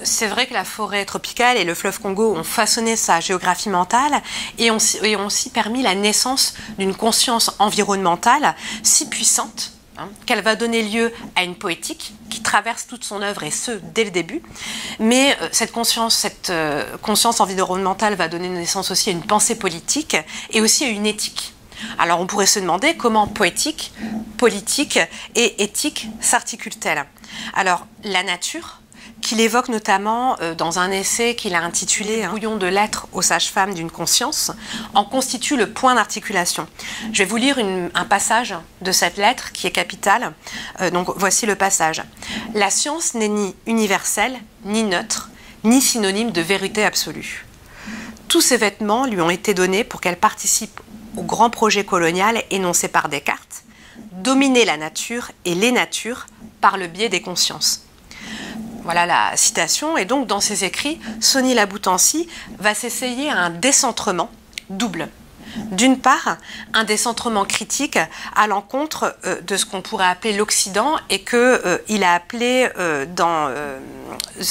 c'est vrai que la forêt tropicale et le fleuve Congo ont façonné sa géographie mentale et ont aussi permis la naissance d'une conscience environnementale si puissante qu'elle va donner lieu à une poétique qui traverse toute son œuvre, et ce, dès le début. Mais cette conscience environnementale va donner naissance aussi à une pensée politique et aussi à une éthique. Alors on pourrait se demander comment poétique, politique et éthique s'articulent-elles. Alors la nature, qu'il évoque notamment dans un essai qu'il a intitulé « Brouillon de lettres aux sages-femmes d'une conscience », en constitue le point d'articulation. Je vais vous lire un passage de cette lettre qui est capital. Donc voici le passage. « La science n'est ni universelle, ni neutre, ni synonyme de vérité absolue. Tous ces vêtements lui ont été donnés pour qu'elle participe au grand projet colonial énoncé par Descartes, dominer la nature et les natures par le biais des consciences. » Voilà la citation. Et donc, dans ses écrits, Sony Laboutancy va s'essayer à un décentrement double. D'une part, un décentrement critique à l'encontre de ce qu'on pourrait appeler l'Occident et qu'il a appelé dans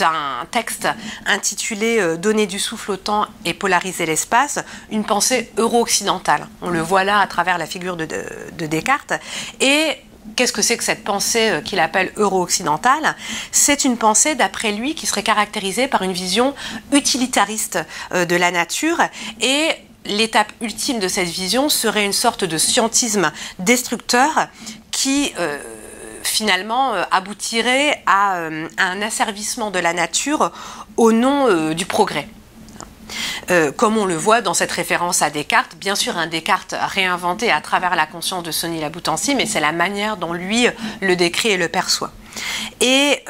un texte intitulé « Donner du souffle au temps et polariser l'espace » une pensée euro-occidentale. On le voit là à travers la figure de Descartes. Et qu'est-ce que c'est que cette pensée qu'il appelle euro-occidentale? C'est une pensée, d'après lui, qui serait caractérisée par une vision utilitariste de la nature, et l'étape ultime de cette vision serait une sorte de scientisme destructeur qui finalement aboutirait à un asservissement de la nature au nom du progrès. Comme on le voit dans cette référence à Descartes, bien sûr un Descartes réinventé à travers la conscience de Sony Laboutancy, mais c'est la manière dont lui le décrit et le perçoit. Et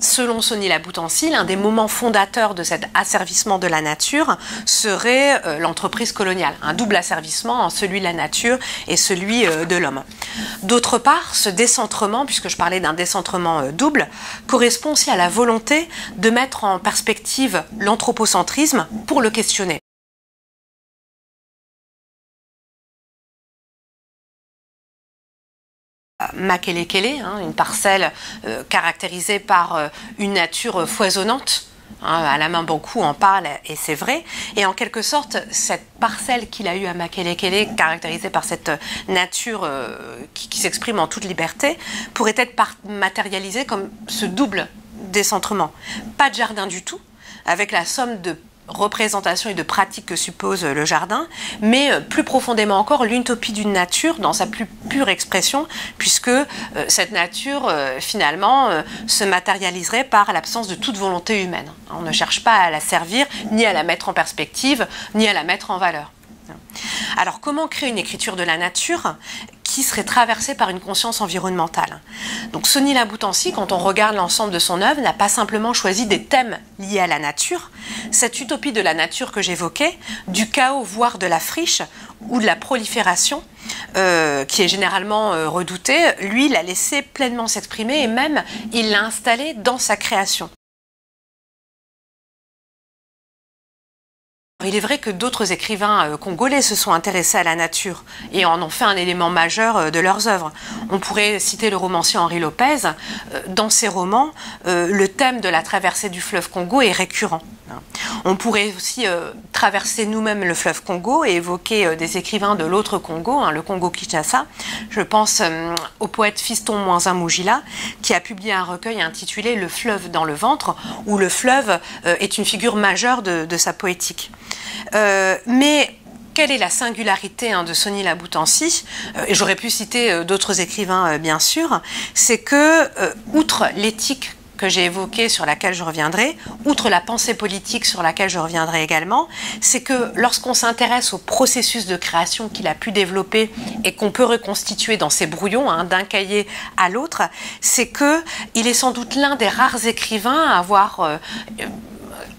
selon Sony Laboutancy, l'un des moments fondateurs de cet asservissement de la nature serait l'entreprise coloniale, un double asservissement, celui de la nature et celui de l'homme. D'autre part, ce décentrement, puisque je parlais d'un décentrement double, correspond aussi à la volonté de mettre en perspective l'anthropocentrisme pour le questionner. Makelekele, une parcelle caractérisée par une nature foisonnante. Alain Mabanckou en parle et c'est vrai. Et en quelque sorte, cette parcelle qu'il a eue à Makelekele, caractérisée par cette nature qui s'exprime en toute liberté, pourrait être matérialisée comme ce double décentrement. Pas de jardin du tout, avec la somme de représentation et de pratique que suppose le jardin, mais plus profondément encore l'utopie d'une nature dans sa plus pure expression, puisque cette nature finalement se matérialiserait par l'absence de toute volonté humaine. On ne cherche pas à la servir, ni à la mettre en perspective, ni à la mettre en valeur. Alors comment créer une écriture de la nature qui serait traversée par une conscience environnementale? Donc Sony Laboutancy, quand on regarde l'ensemble de son œuvre, n'a pas simplement choisi des thèmes liés à la nature. Cette utopie de la nature que j'évoquais, du chaos voire de la friche ou de la prolifération, qui est généralement redoutée, lui l'a laissé pleinement s'exprimer et même il l'a installé dans sa création. Il est vrai que d'autres écrivains congolais se sont intéressés à la nature et en ont fait un élément majeur de leurs œuvres. On pourrait citer le romancier Henri Lopez. Dans ses romans, le thème de la traversée du fleuve Congo est récurrent. On pourrait aussi traverser nous-mêmes le fleuve Congo et évoquer des écrivains de l'autre Congo, le Congo-Kinshasa. Je pense au poète Fiston Mwanza Mujila, qui a publié un recueil intitulé « Le fleuve dans le ventre », où le fleuve est une figure majeure de sa poétique. Mais quelle est la singularité de Sony Laboutancy, et j'aurais pu citer d'autres écrivains bien sûr, c'est que, outre l'éthique que j'ai évoquée, sur laquelle je reviendrai, outre la pensée politique sur laquelle je reviendrai également, c'est que lorsqu'on s'intéresse au processus de création qu'il a pu développer et qu'on peut reconstituer dans ses brouillons, d'un cahier à l'autre, c'est qu'il est sans doute l'un des rares écrivains à avoir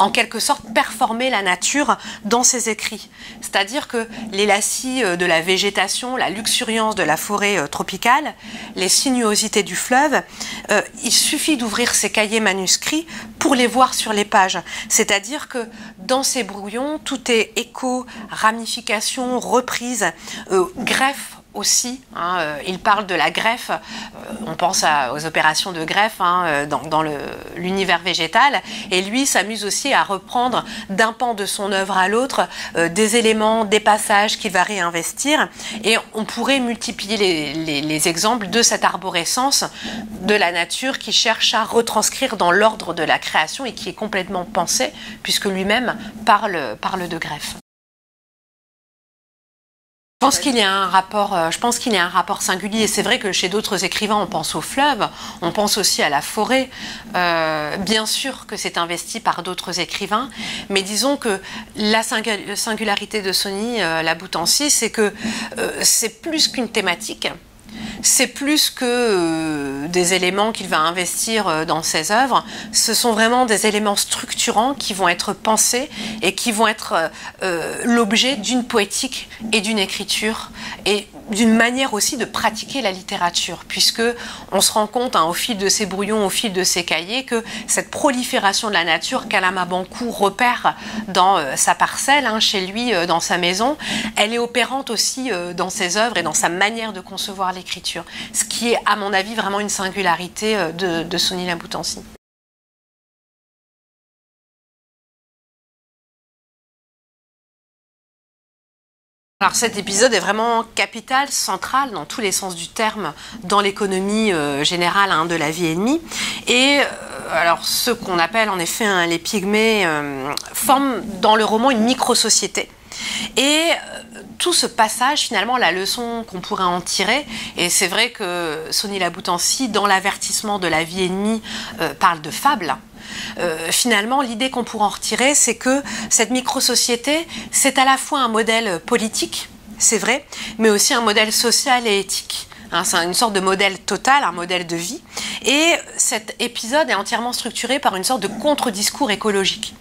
en quelque sorte performer la nature dans ses écrits. C'est-à-dire que les lacis de la végétation, la luxuriance de la forêt tropicale, les sinuosités du fleuve, il suffit d'ouvrir ces cahiers manuscrits pour les voir sur les pages. C'est-à-dire que dans ces brouillons, tout est écho, ramification, reprise, greffe aussi, il parle de la greffe, on pense aux opérations de greffe dans l'univers végétal, et lui s'amuse aussi à reprendre d'un pan de son œuvre à l'autre des éléments, des passages qu'il va réinvestir, et on pourrait multiplier les exemples de cette arborescence de la nature qui cherche à retranscrire dans l'ordre de la création et qui est complètement pensée, puisque lui-même parle de greffe. Je pense qu'il y a un rapport singulier. C'est vrai que chez d'autres écrivains, on pense au fleuve, on pense aussi à la forêt. Bien sûr que c'est investi par d'autres écrivains, mais disons que la singularité de Sony Laboutancy, c'est que c'est plus qu'une thématique. C'est plus que des éléments qu'il va investir dans ses œuvres. Ce sont vraiment des éléments structurants qui vont être pensés et qui vont être l'objet d'une poétique et d'une écriture et d'une manière aussi de pratiquer la littérature, puisque on se rend compte au fil de ces brouillons, au fil de ces cahiers, que cette prolifération de la nature qu'Alama Bankou repère dans sa parcelle, chez lui, dans sa maison, elle est opérante aussi dans ses œuvres et dans sa manière de concevoir l'écriture, ce qui est, à mon avis, vraiment une singularité de Sony Laboutancy. Alors cet épisode est vraiment capital, central dans tous les sens du terme dans l'économie générale de la vie ennemie. Et alors ce qu'on appelle en effet les pygmées forment dans le roman une micro-société. Et tout ce passage, finalement, la leçon qu'on pourrait en tirer, et c'est vrai que Sony Laboutancy, dans l'avertissement de la vie ennemie, parle de fable. Finalement, l'idée qu'on pourrait en retirer, c'est que cette micro-société, c'est à la fois un modèle politique, c'est vrai, mais aussi un modèle social et éthique. C'est une sorte de modèle total, un modèle de vie. Et cet épisode est entièrement structuré par une sorte de contre-discours écologique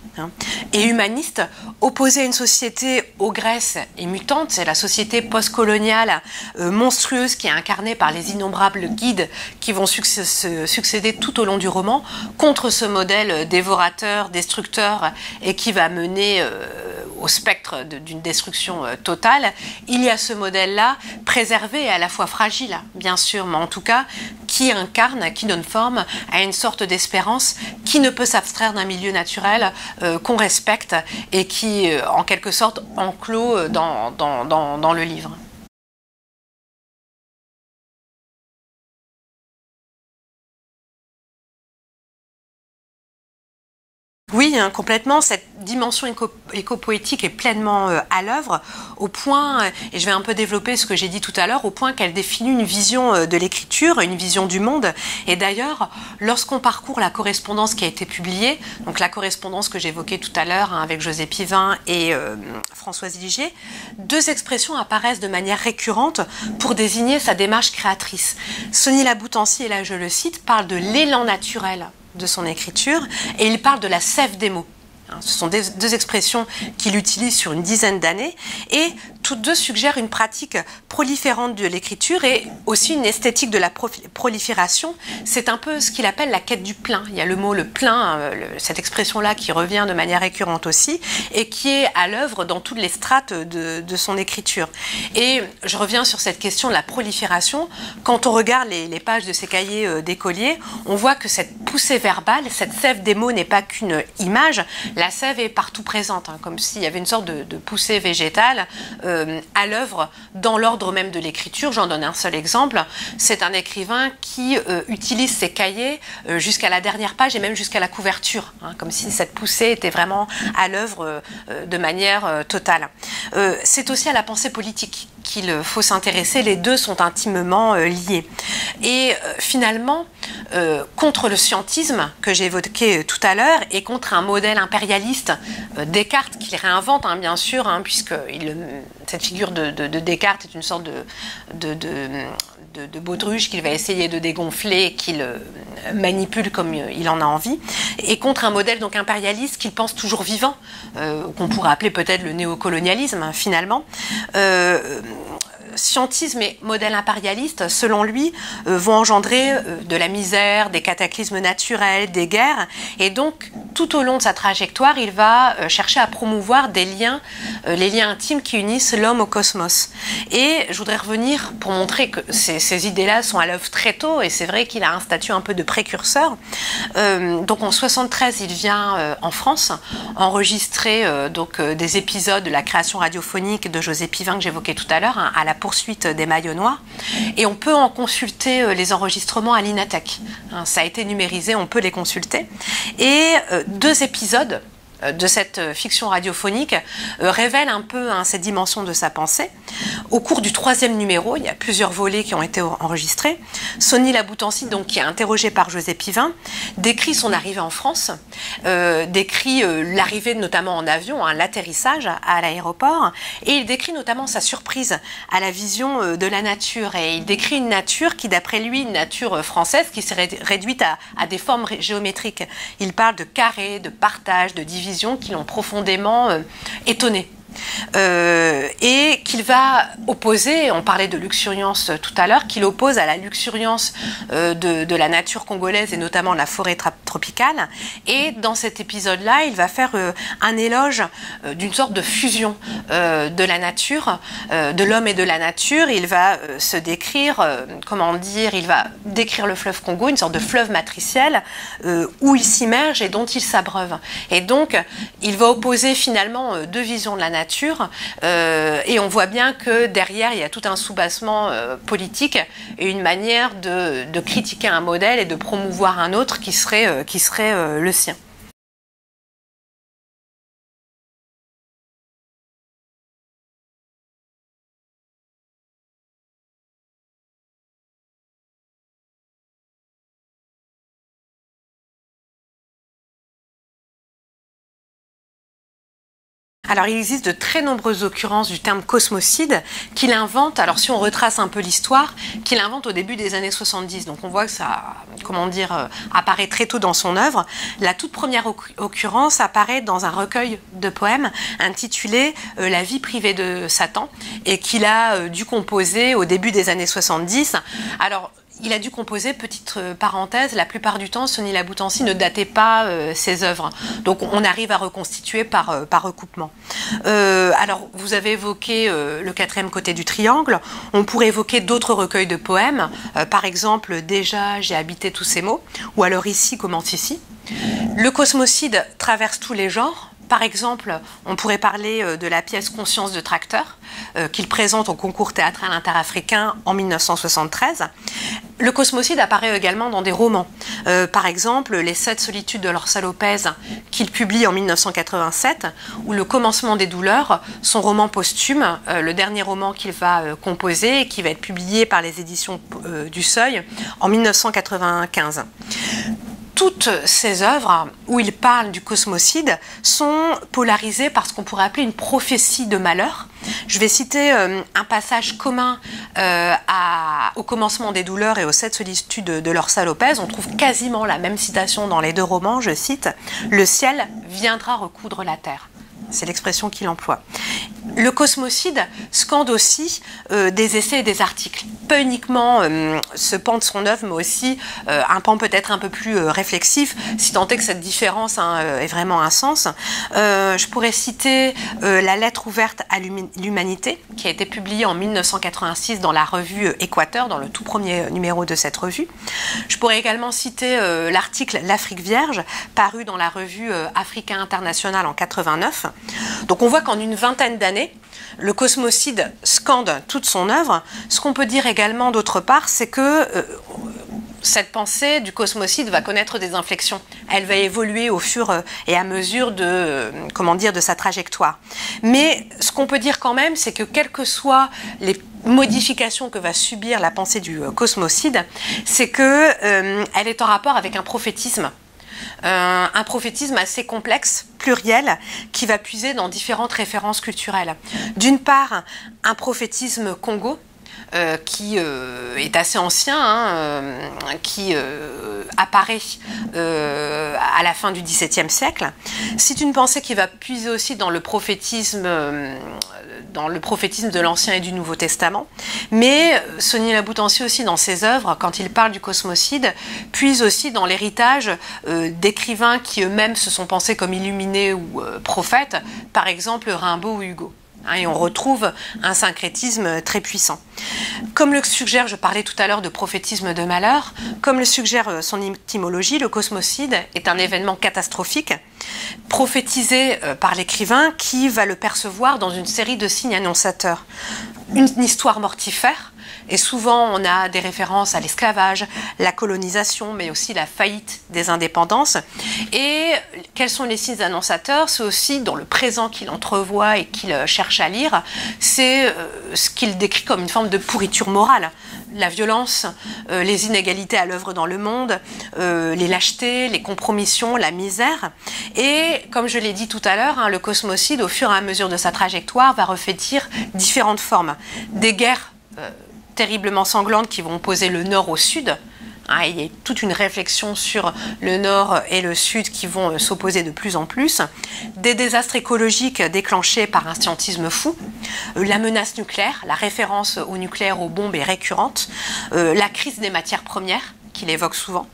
et humaniste, opposé à une société ogresse et mutante. C'est la société post-coloniale monstrueuse qui est incarnée par les innombrables guides qui vont succéder tout au long du roman, contre ce modèle dévorateur, destructeur, et qui va mener au spectre d'une destruction totale. Il y a ce modèle-là, préservé et à la fois fragile, bien sûr, mais en tout cas, qui incarne, qui donne forme à une sorte d'espérance qui ne peut s'abstraire d'un milieu naturel qu'on respecte et qui, en quelque sorte, enclôt dans le livre. Oui, complètement. Cette dimension éco-poétique est pleinement à l'œuvre, au point, et je vais un peu développer ce que j'ai dit tout à l'heure, au point qu'elle définit une vision de l'écriture, une vision du monde. Et d'ailleurs, lorsqu'on parcourt la correspondance qui a été publiée, donc la correspondance que j'évoquais tout à l'heure avec José Pivin et Françoise Ligier, deux expressions apparaissent de manière récurrente pour désigner sa démarche créatrice. Sony Laboutancy, et là je le cite, parle de l'élan naturel de son écriture, et il parle de la sève des mots. Ce sont deux expressions qu'il utilise sur une dizaine d'années, et toutes deux suggèrent une pratique proliférante de l'écriture et aussi une esthétique de la prolifération. C'est un peu ce qu'il appelle la quête du plein. Il y a le mot le plein, cette expression-là qui revient de manière récurrente aussi, et qui est à l'œuvre dans toutes les strates de son écriture. Et je reviens sur cette question de la prolifération. Quand on regarde les pages de ces cahiers d'écoliers, on voit que cette poussée verbale, cette sève des mots n'est pas qu'une image. La sève est partout présente, comme s'il y avait une sorte de poussée végétale à l'œuvre dans l'ordre même de l'écriture. J'en donne un seul exemple. C'est un écrivain qui utilise ses cahiers jusqu'à la dernière page et même jusqu'à la couverture, comme si cette poussée était vraiment à l'œuvre de manière totale. C'est aussi à la pensée politique qu'il faut s'intéresser. Les deux sont intimement liés. Et finalement, contre le scientisme que j'ai évoqué tout à l'heure et contre un modèle impérialiste, Descartes, qu'il réinvente, bien sûr, puisque cette figure de Descartes est une sorte de baudruche qu'il va essayer de dégonfler, qu'il manipule comme il en a envie, et contre un modèle donc impérialiste qu'il pense toujours vivant, qu'on pourrait appeler peut-être le néocolonialisme, finalement. Scientisme et modèle impérialiste, selon lui, vont engendrer de la misère, des cataclysmes naturels, des guerres, et donc tout au long de sa trajectoire, il va chercher à promouvoir des liens, les liens intimes qui unissent l'homme au cosmos. Et je voudrais revenir pour montrer que ces idées-là sont à l'œuvre très tôt, et c'est vrai qu'il a un statut un peu de précurseur. Donc en 73, il vient en France enregistrer des épisodes de la création radiophonique de José Pivin que j'évoquais tout à l'heure, hein, à la poursuite des Maillots Noirs. Et on peut en consulter les enregistrements à l'Inatech. Hein, ça a été numérisé, on peut les consulter. Et 2 épisodes de cette fiction radiophonique révèlent un peu cette dimension de sa pensée. Au cours du 3e numéro, il y a plusieurs volets qui ont été enregistrés. Sonny Laboutancy, donc, qui est interrogé par José Pivin, décrit son arrivée en France, décrit l'arrivée notamment en avion, hein, l'atterrissage à l'aéroport, et il décrit notamment sa surprise à la vision de la nature. Et il décrit une nature qui, d'après lui, une nature française qui s'est réduite à des formes géométriques. Il parle de carrés, de partage, de division qui l'ont profondément étonné. Et qu'il va opposer, on parlait de luxuriance tout à l'heure, qu'il oppose à la luxuriance de la nature congolaise et notamment de la forêt tropicale. Et dans cet épisode-là, il va faire un éloge d'une sorte de fusion de la nature, de l'homme et de la nature. Il va se décrire, il va décrire le fleuve Congo, une sorte de fleuve matriciel où il s'immerge et dont il s'abreuve. Et donc, il va opposer finalement 2 visions de la nature. Et on voit bien que derrière, il y a tout un soubassement politique et une manière de critiquer un modèle et de promouvoir un autre qui serait le sien. Alors, il existe de très nombreuses occurrences du terme cosmocide qu'il invente, alors si on retrace un peu l'histoire, qu'il invente au début des années 70. Donc on voit que ça, apparaît très tôt dans son œuvre. La toute première occurrence apparaît dans un recueil de poèmes intitulé La vie privée de Satan et qu'il a dû composer au début des années 70. Alors, il a dû composer, petite parenthèse, la plupart du temps, Sonny Laboutancy ne datait pas ses œuvres. Donc on arrive à reconstituer par recoupement. Alors, vous avez évoqué le 4e côté du triangle. On pourrait évoquer d'autres recueils de poèmes. Par exemple, Déjà, j'ai habité tous ces mots. Ou alors Ici commence ici. Le cosmocide traverse tous les genres. Par exemple, on pourrait parler de la pièce Conscience de tracteur qu'il présente au concours théâtral interafricain en 1973. Le cosmocide apparaît également dans des romans. Par exemple, Les 7 solitudes de Lorsa Lopez qu'il publie en 1987 ou Le commencement des douleurs, son roman posthume, le dernier roman qu'il va composer et qui va être publié par les éditions du Seuil en 1995. Toutes ces œuvres où il parle du cosmocide sont polarisées par ce qu'on pourrait appeler une prophétie de malheur. Je vais citer un passage commun au commencement des douleurs et aux 7 solitudes de Lorsa Lopez. On trouve quasiment la même citation dans les 2 romans, je cite « Le ciel viendra recoudre la terre ». C'est l'expression qu'il emploie. Le cosmocide scande aussi des essais et des articles. Pas uniquement ce pan de son œuvre, mais aussi un pan peut-être un peu plus réflexif, si tant est que cette différence ait vraiment un sens. Je pourrais citer La lettre ouverte à l'humanité, qui a été publiée en 1986 dans la revue Équateur, dans le tout premier numéro de cette revue. Je pourrais également citer l'article L'Afrique vierge, paru dans la revue Africain International en 89. Donc on voit qu'en une vingtaine d'années, le cosmocide scande toute son œuvre. Ce qu'on peut dire également d'autre part, c'est que cette pensée du cosmocide va connaître des inflexions. Elle va évoluer au fur et à mesure de sa trajectoire. Mais ce qu'on peut dire quand même, c'est que quelles que soient les modifications que va subir la pensée du cosmocide, c'est qu'elle est en rapport avec un prophétisme. Un prophétisme assez complexe, pluriel, qui va puiser dans différentes références culturelles. D'une part, un prophétisme Congo, qui est assez ancien, qui apparaît à la fin du XVIIe siècle. C'est une pensée qui va puiser aussi dans le prophétisme de l'Ancien et du Nouveau Testament. Mais Sonny Laboutancy aussi, dans ses œuvres, quand il parle du cosmocide, puise aussi dans l'héritage d'écrivains qui eux-mêmes se sont pensés comme illuminés ou prophètes, par exemple Rimbaud ou Hugo. Et on retrouve un syncrétisme très puissant. Comme le suggère, je parlais tout à l'heure de prophétisme de malheur, comme le suggère son étymologie, le cosmocide est un événement catastrophique, prophétisé par l'écrivain qui va le percevoir dans une série de signes annonçateurs. Une histoire mortifère, et souvent on a des références à l'esclavage, la colonisation, mais aussi la faillite des indépendances. Et quels sont les signes annonçateurs? C'est aussi dans le présent qu'il entrevoit et qu'il cherche à lire, c'est ce qu'il décrit comme une forme de pourriture morale. La violence, les inégalités à l'œuvre dans le monde, les lâchetés, les compromissions, la misère. Et comme je l'ai dit tout à l'heure, le cosmocide, au fur et à mesure de sa trajectoire, va revêtir différentes formes. Des guerres terriblement sanglantes qui vont opposer le nord au sud. Il y a toute une réflexion sur le nord et le sud qui vont s'opposer de plus en plus. Des désastres écologiques déclenchés par un scientisme fou. La menace nucléaire, la référence au nucléaire, aux bombes est récurrente. La crise des matières premières, qu'il évoque souvent,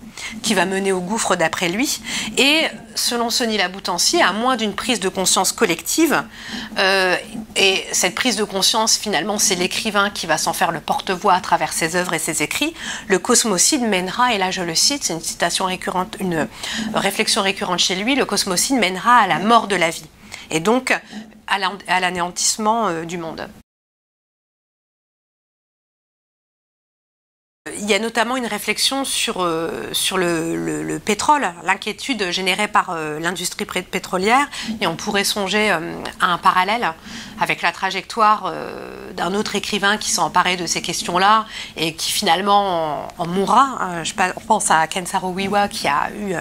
qui va mener au gouffre d'après lui. Et selon Sonny Laboutancy, à moins d'une prise de conscience collective, et cette prise de conscience, finalement, c'est l'écrivain qui va s'en faire le porte-voix à travers ses œuvres et ses écrits, le cosmocide mènera, et là je le cite, c'est une citation récurrente, une réflexion récurrente chez lui, le cosmocide mènera à la mort de la vie, et donc à l'anéantissement du monde. Il y a notamment une réflexion sur le pétrole, l'inquiétude générée par l'industrie pétrolière, et on pourrait songer à un parallèle avec la trajectoire d'un autre écrivain qui s'est emparé de ces questions-là et qui finalement en mourra. Je pense à Ken Saro-Wiwa qui a eu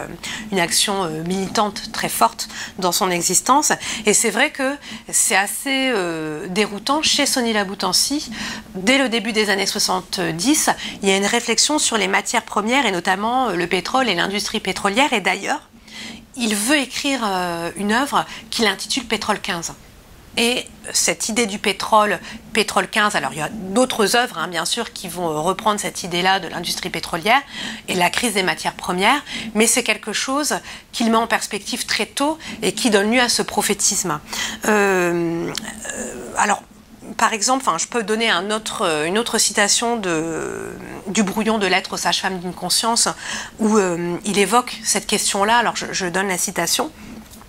une action militante très forte dans son existence. Et c'est vrai que c'est assez déroutant chez Sonny Laboutancy. Dès le début des années 70, il y a une réflexion sur les matières premières et notamment le pétrole et l'industrie pétrolière. Et d'ailleurs, il veut écrire une œuvre qu'il intitule Pétrole 15. Et cette idée du pétrole 15, alors il y a d'autres œuvres bien sûr qui vont reprendre cette idée-là de l'industrie pétrolière et la crise des matières premières, mais c'est quelque chose qu'il met en perspective très tôt et qui donne lieu à ce prophétisme. Alors, par exemple, je peux donner une autre citation du brouillon de lettres aux sages-femmes d'une conscience où il évoque cette question-là. Alors je donne la citation.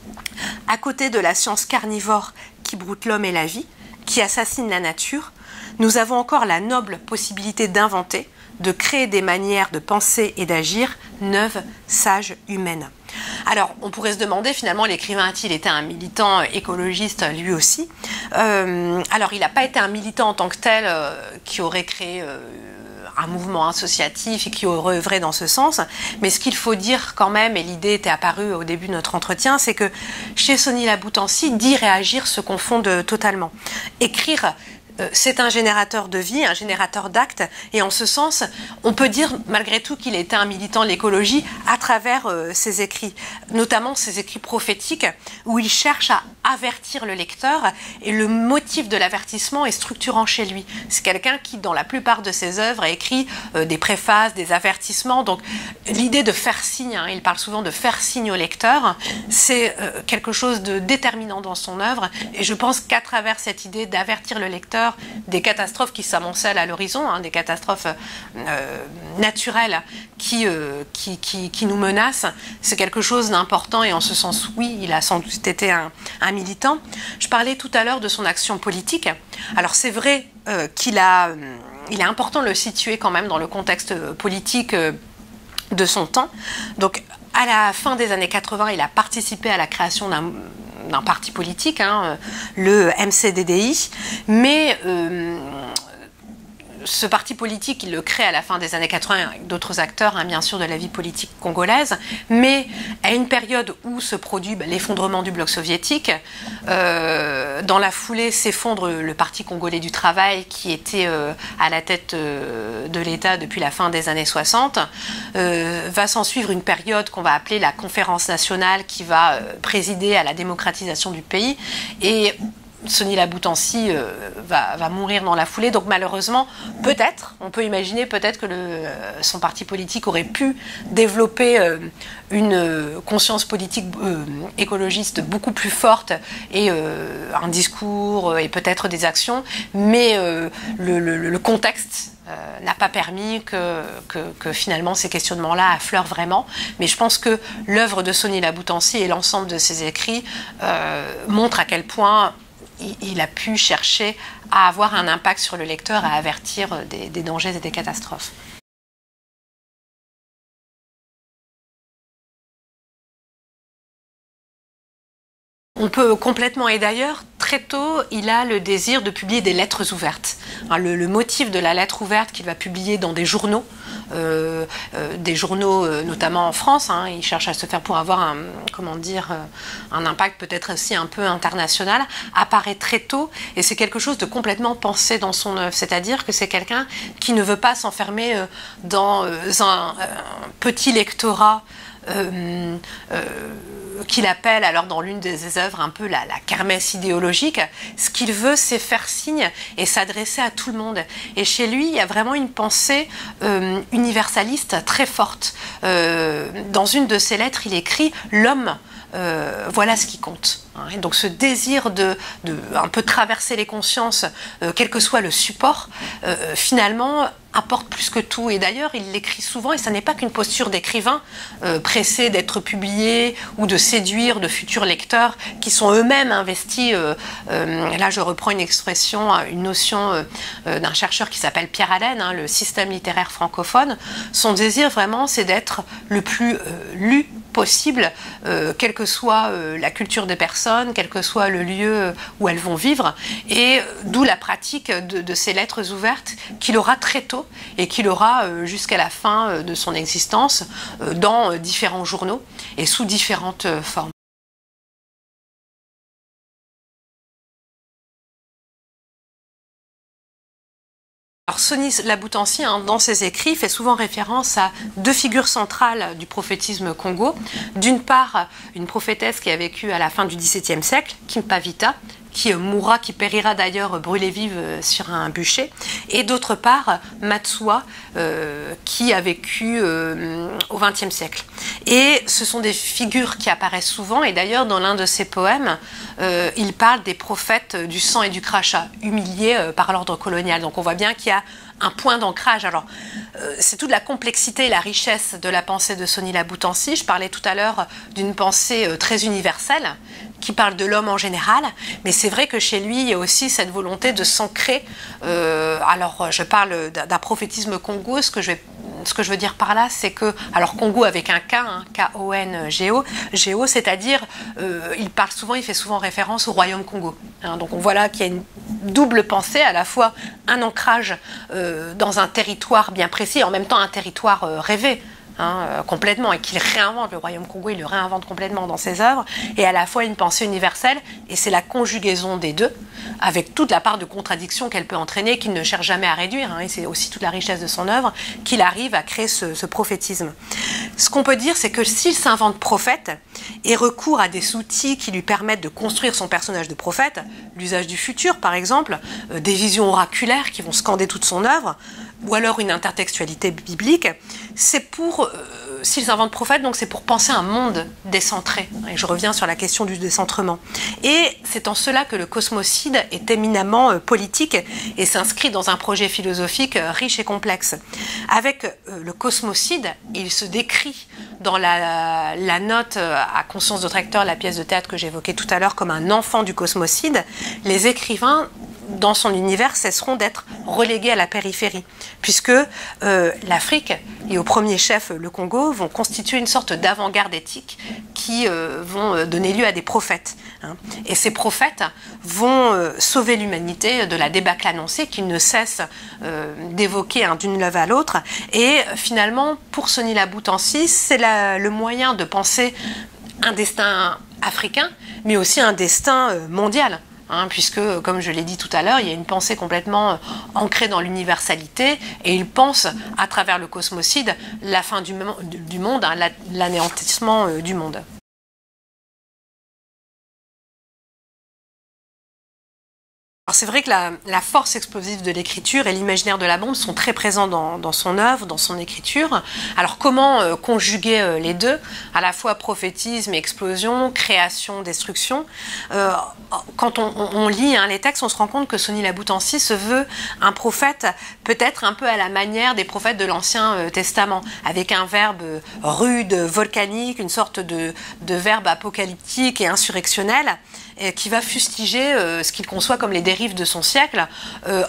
« À côté de la science carnivore qui broute l'homme et la vie, qui assassine la nature, nous avons encore la noble possibilité d'inventer, de créer des manières de penser et d'agir neuves, sages, humaines. » Alors, on pourrait se demander, finalement, l'écrivain a-t-il été un militant écologiste lui aussi? Alors, il n'a pas été un militant en tant que tel qui aurait créé un mouvement associatif et qui aurait œuvré dans ce sens. Mais ce qu'il faut dire quand même, et l'idée était apparue au début de notre entretien, c'est que chez Sonny Laboutancy, dire et agir se confondent totalement. Écrire, c'est un générateur de vie, un générateur d'actes, et en ce sens, on peut dire malgré tout qu'il était un militant de l'écologie à travers ses écrits, notamment ses écrits prophétiques, où il cherche à avertir le lecteur, et le motif de l'avertissement est structurant chez lui. C'est quelqu'un qui, dans la plupart de ses œuvres, a écrit des préfaces, des avertissements, donc l'idée de faire signe, il parle souvent de faire signe au lecteur, c'est quelque chose de déterminant dans son œuvre, et je pense qu'à travers cette idée d'avertir le lecteur des catastrophes qui s'amoncellent à l'horizon, des catastrophes naturelles qui nous menacent, c'est quelque chose d'important, et en ce sens, oui, il a sans doute été un militant. Je parlais tout à l'heure de son action politique. Alors c'est vrai il est important de le situer quand même dans le contexte politique de son temps. Donc à la fin des années 80, il a participé à la création d'un parti politique, le MCDDI, mais ce parti politique, il le crée à la fin des années 80 avec d'autres acteurs, hein, bien sûr, de la vie politique congolaise, mais à une période où se produit l'effondrement du bloc soviétique. Dans la foulée s'effondre le Parti congolais du travail qui était à la tête de l'État depuis la fin des années 60. Va s'en suivre une période qu'on va appeler la conférence nationale qui va présider à la démocratisation du pays. Et Sony Laboutansi va mourir dans la foulée, donc malheureusement, peut-être, on peut imaginer peut-être que son parti politique aurait pu développer une conscience politique écologiste beaucoup plus forte et un discours et peut-être des actions, mais le contexte n'a pas permis que finalement ces questionnements-là affleurent vraiment. Mais je pense que l'œuvre de Sony Laboutansi et l'ensemble de ses écrits montrent à quel point il a pu chercher à avoir un impact sur le lecteur, à avertir des dangers et des catastrophes. On peut complètement, et d'ailleurs, très tôt, il a le désir de publier des lettres ouvertes. Le motif de la lettre ouverte qu'il va publier dans des journaux notamment en France, hein, il cherche à se faire pour avoir un impact peut-être aussi un peu international, apparaît très tôt, et c'est quelque chose de complètement pensé dans son œuvre, c'est-à-dire que c'est quelqu'un qui ne veut pas s'enfermer dans un petit lectorat qu'il appelle alors dans l'une de ses œuvres un peu la kermesse idéologique. Ce qu'il veut, c'est faire signe et s'adresser à tout le monde. Et chez lui, il y a vraiment une pensée universaliste très forte. Dans une de ses lettres, il écrit « L'homme, voilà ce qui compte ». Et donc ce désir de un peu traverser les consciences, quel que soit le support, finalement apporte plus que tout. Et d'ailleurs, il l'écrit souvent, et ça n'est pas qu'une posture d'écrivain pressé d'être publié ou de séduire de futurs lecteurs qui sont eux-mêmes investis. Là, je reprends une expression, une notion d'un chercheur qui s'appelle Pierre Allen, hein, le système littéraire francophone. Son désir vraiment, c'est d'être le plus lu possible, quelle que soit la culture des personnes, quel que soit le lieu où elles vont vivre, et d'où la pratique de ces lettres ouvertes qu'il aura très tôt et qu'il aura jusqu'à la fin de son existence dans différents journaux et sous différentes formes. Alors, Sony Laboutansi, hein, dans ses écrits, fait souvent référence à deux figures centrales du prophétisme Congo. D'une part, une prophétesse qui a vécu à la fin du XVIIe siècle, Kimpavita, qui mourra, qui périra d'ailleurs brûlée vive sur un bûcher, et d'autre part Matsuwa, qui a vécu au XXe siècle. Et ce sont des figures qui apparaissent souvent, et d'ailleurs dans l'un de ses poèmes, il parle des prophètes du sang et du crachat, humiliés par l'ordre colonial. Donc on voit bien qu'il y a un point d'ancrage. Alors, c'est toute la complexité et la richesse de la pensée de Sony Laboutansi. Je parlais tout à l'heure d'une pensée très universelle, qui parle de l'homme en général, mais c'est vrai que chez lui, il y a aussi cette volonté de s'ancrer. Alors, je parle d'un prophétisme Congo. Ce que je veux dire par là, c'est que, alors Congo avec un K, hein, K-O-N-G-O, c'est-à-dire, il fait souvent référence au royaume Congo. Hein, donc on voit là qu'il y a une double pensée, à la fois un ancrage dans un territoire bien précis, et en même temps un territoire rêvé. Hein, complètement, et qu'il réinvente le royaume Congo, il le réinvente complètement dans ses œuvres, et à la fois une pensée universelle, et c'est la conjugaison des deux, avec toute la part de contradiction qu'elle peut entraîner, qu'il ne cherche jamais à réduire, hein, et c'est aussi toute la richesse de son œuvre, qu'il arrive à créer ce prophétisme. Ce qu'on peut dire, c'est que s'il s'invente prophète, et recourt à des outils qui lui permettent de construire son personnage de prophète, l'usage du futur par exemple, des visions oraculaires qui vont scander toute son œuvre, ou alors une intertextualité biblique, c'est pour, s'il s'invente prophète, donc c'est pour penser un monde décentré. Et je reviens sur la question du décentrement. Et c'est en cela que le cosmocide est éminemment politique et s'inscrit dans un projet philosophique riche et complexe. Avec le cosmocide, il se décrit dans la note à conscience d'autre acteur, la pièce de théâtre que j'évoquais tout à l'heure, comme un enfant du cosmocide. Les écrivains dans son univers, cesseront d'être relégués à la périphérie, puisque l'Afrique, et au premier chef le Congo, vont constituer une sorte d'avant-garde éthique qui vont donner lieu à des prophètes. Et ces prophètes vont sauver l'humanité de la débâcle annoncée qu'ils ne cessent d'évoquer d'une lèvre à l'autre. Et finalement, pour Sonila Boutancy, c'est le moyen de penser un destin africain, mais aussi un destin mondial. Puisque, comme je l'ai dit tout à l'heure, il y a une pensée complètement ancrée dans l'universalité, et il pense, à travers le cosmocide, la fin du monde, l'anéantissement du monde. C'est vrai que la force explosive de l'écriture et l'imaginaire de la bombe sont très présents dans son œuvre, dans son écriture. Alors comment conjuguer les deux, à la fois prophétisme et explosion, création, destruction. Quand on lit les textes, on se rend compte que Sonila Boutancy se veut un prophète peut-être un peu à la manière des prophètes de l'Ancien Testament, avec un verbe rude, volcanique, une sorte de verbe apocalyptique et insurrectionnel, qui va fustiger ce qu'il conçoit comme les dérives de son siècle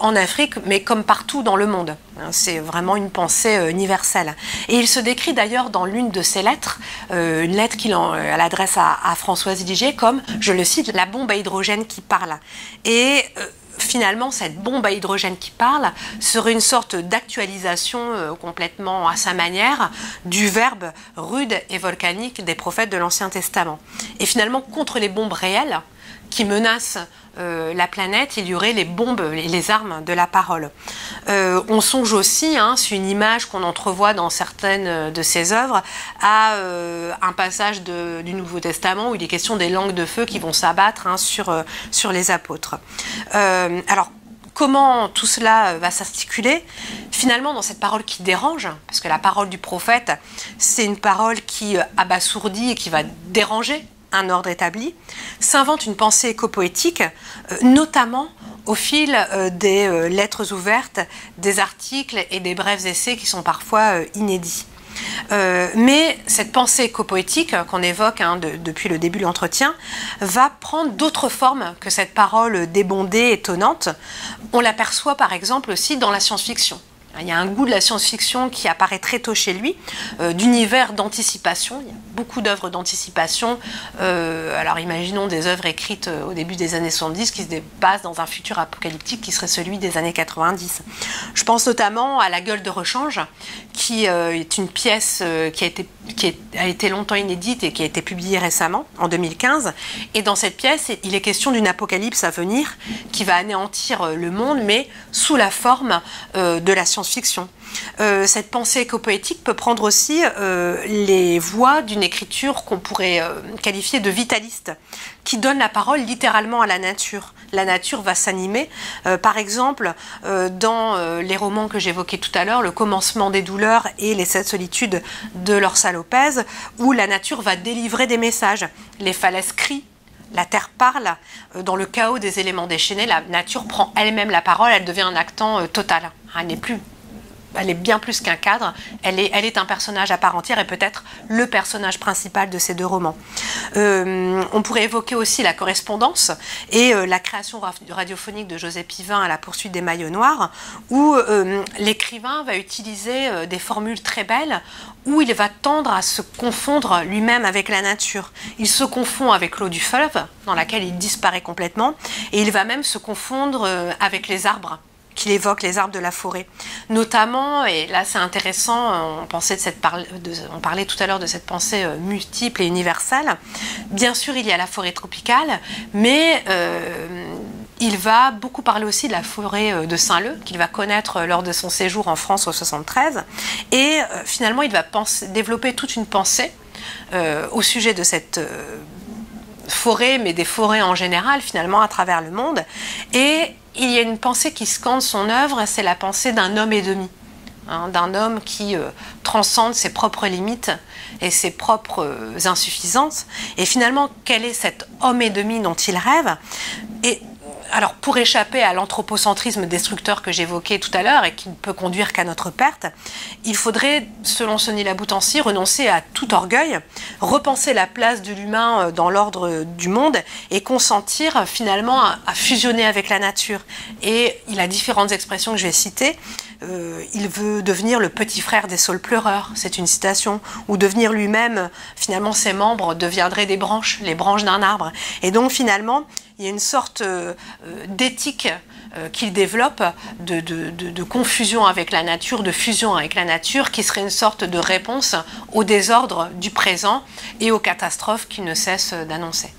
en Afrique, mais comme partout dans le monde. C'est vraiment une pensée universelle. Et il se décrit d'ailleurs dans l'une de ses lettres, une lettre qu'il adresse à Françoise Ligier, comme, je le cite, la bombe à hydrogène qui parle. Et finalement, cette bombe à hydrogène qui parle serait une sorte d'actualisation complètement à sa manière du verbe rude et volcanique des prophètes de l'Ancien Testament. Et finalement, contre les bombes réelles qui menacent la planète, il y aurait les bombes et les armes de la parole. On songe aussi, c'est une image qu'on entrevoit dans certaines de ses œuvres, à un passage du Nouveau Testament où il est question des langues de feu qui vont s'abattre sur les apôtres. Alors, comment tout cela va s'articuler? Finalement, dans cette parole qui dérange, parce que la parole du prophète, c'est une parole qui abasourdit et qui va déranger un ordre établi, s'invente une pensée éco-poétique, notamment au fil des lettres ouvertes, des articles et des brefs essais qui sont parfois inédits. Mais cette pensée éco-poétique qu'on évoque depuis le début de l'entretien va prendre d'autres formes que cette parole débondée, étonnante. On l'aperçoit par exemple aussi dans la science-fiction. Il y a un goût de la science-fiction qui apparaît très tôt chez lui, d'univers d'anticipation. Il y a beaucoup d'œuvres d'anticipation. Alors imaginons des œuvres écrites au début des années 70 qui se basent dans un futur apocalyptique qui serait celui des années 90. Je pense notamment à La Gueule de Rechange, qui est une pièce qui a été longtemps inédite et qui a été publiée récemment, en 2015. Et dans cette pièce, il est question d'une apocalypse à venir qui va anéantir le monde, mais sous la forme de la science-fiction. Cette pensée éco-poétique peut prendre aussi les voies d'une écriture qu'on pourrait qualifier de vitaliste, qui donne la parole littéralement à la nature. La nature va s'animer. Par exemple, dans les romans que j'évoquais tout à l'heure, Le commencement des douleurs et Les 7 solitudes de Lorca Lopez, où la nature va délivrer des messages. Les falaises crient, la terre parle. Dans le chaos des éléments déchaînés, la nature prend elle-même la parole, elle devient un actant total. Elle est bien plus qu'un cadre, elle est un personnage à part entière et peut-être le personnage principal de ces deux romans. On pourrait évoquer aussi La correspondance et la création radiophonique de José Pivin à la poursuite des maillots noirs, où l'écrivain va utiliser des formules très belles, où il va tendre à se confondre lui-même avec la nature. Il se confond avec l'eau du fleuve, dans laquelle il disparaît complètement, et il va même se confondre avec les arbres qu'il évoque, les arbres de la forêt. Notamment, et là c'est intéressant, on parlait tout à l'heure de cette pensée multiple et universelle. Bien sûr, il y a la forêt tropicale, mais il va beaucoup parler aussi de la forêt de Saint-Leu, qu'il va connaître lors de son séjour en France en 73. Et finalement, il va développer toute une pensée au sujet de cette forêt, mais des forêts en général, finalement, à travers le monde. Et il y a une pensée qui scande son œuvre, c'est la pensée d'un homme et demi, d'un homme qui transcende ses propres limites et ses propres insuffisances. Et finalement, quel est cet homme et demi dont il rêve? Et Alors, pour échapper à l'anthropocentrisme destructeur que j'évoquais tout à l'heure et qui ne peut conduire qu'à notre perte, il faudrait, selon Sonny Laboutancy, renoncer à tout orgueil, repenser la place de l'humain dans l'ordre du monde et consentir finalement à fusionner avec la nature. Et il a différentes expressions que je vais citer. Il veut devenir le petit frère des saules pleureurs, c'est une citation, ou devenir lui-même, finalement ses membres deviendraient des branches, les branches d'un arbre. Et donc finalement, il y a une sorte d'éthique qu'il développe de confusion avec la nature, de fusion avec la nature, qui serait une sorte de réponse au désordre du présent et aux catastrophes qu'il ne cesse d'annoncer.